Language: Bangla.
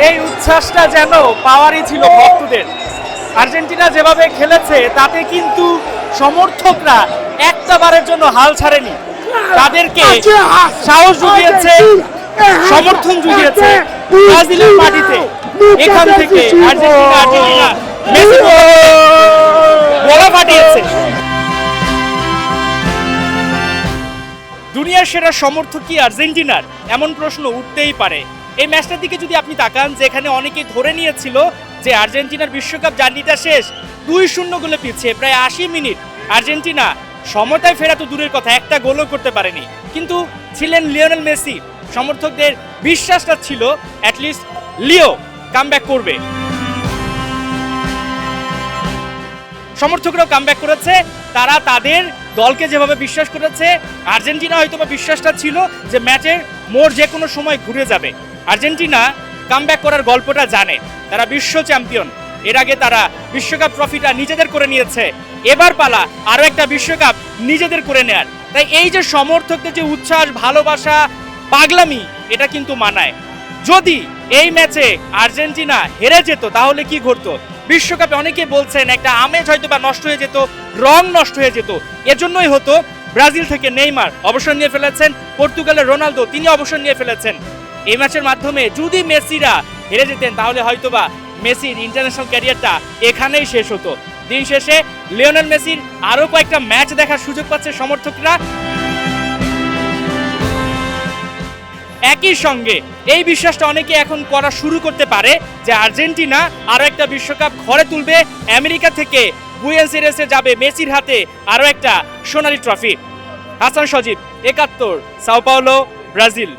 এই উচ্ছ্বাসটা যেন পাওয়ারই ছিল ভক্তদের। আর্জেন্টিনা যেভাবে খেলেছে তাতে কিন্তু সমর্থকরা একটা বারের জন্য হাল ছাড়েনি, তাদেরকে সাহস জুগিয়েছে, সমর্থন জুগিয়েছে ব্রাজিলের মাটিতে। এখান থেকে আর্জেন্টিনা মেসি গলা ফাটিয়েছে। দুনিয়ার সেরা সমর্থক কি আর্জেন্টিনার? এমন প্রশ্ন উঠতেই পারে। এই ম্যাচটার দিকে যদি আপনি তাকান, যেখানে অনেকেই ধরে নিয়েছিল যে আর্জেন্টিনার বিশ্বকাপ জার্নিটা শেষ, 2-0 গোলে পিছিয়ে প্রায় 80 মিনিট আর্জেন্টিনা সমতায় ফেরা তো দূরের কথা, একটা গোলও করতে পারেনি। কিন্তু ছিলেন লিওনেল মেসি, সমর্থকদের বিশ্বাসটা ছিল অ্যাটলিস্ট লিও কামব্যাক করবে। সমর্থকরাও কামব্যাক করেছে, তারা তাদের দলকে যেভাবে বিশ্বাস করেছে, আর্জেন্টিনা হয়তো বা বিশ্বাসটা ছিল যে ম্যাচের মোড় যে কোনো সময় ঘুরে যাবে। আর্জেন্টিনা কামব্যাক করার গল্পটা জানে, তারা বিশ্ব চ্যাম্পিয়ন, এর আগে তারা বিশ্বকাপ ট্রফিটা নিজেদের করে নিয়েছে, এবার পালা আরও একটা বিশ্বকাপ নিজেদের করে নেয়ার। তাই এই যে সমর্থকদের যে উচ্ছ্বাস, ভালোবাসা, পাগলামি, এটা কিন্তু মানায়। যদি এই ম্যাচে আর্জেন্টিনা হেরে যেত তাহলে কি ঘটতো? বিশ্বকাপে অনেকে বলছেন একটা আমেজ হয়তো বা নষ্ট হয়ে যেত, রং নষ্ট হয়ে যেত। এজন্যই হতো ব্রাজিল থেকে নেইমার অবসর নিয়ে ফেলেছেন, পর্তুগালের রোনালদো তিনি অবসর নিয়ে ফেলেছেন। এই ম্যাচের মাধ্যমে যদি মেসিরা হেরে যেতেন তাহলে হয়তোবা মেসির ইন্টারন্যাশনাল ক্যারিয়ারটা এখানেই শেষ হতো। দিন শেষে লিওনেল মেসির আরও কয়েকটা ম্যাচ দেখার সুযোগ পাচ্ছে সমর্থকরা। একই সঙ্গে এই বিশ্বাসটা অনেকে এখন করা শুরু করতে পারে যে আর্জেন্টিনা আরও একটা বিশ্বকাপ ঘরে তুলবে, আমেরিকা থেকে বুয়েনোস আইরেসে যাবে মেসির হাতে আরও একটা সোনালী ট্রফি। হাসান সজীব, ৭১, সাও পাওলো, ব্রাজিল।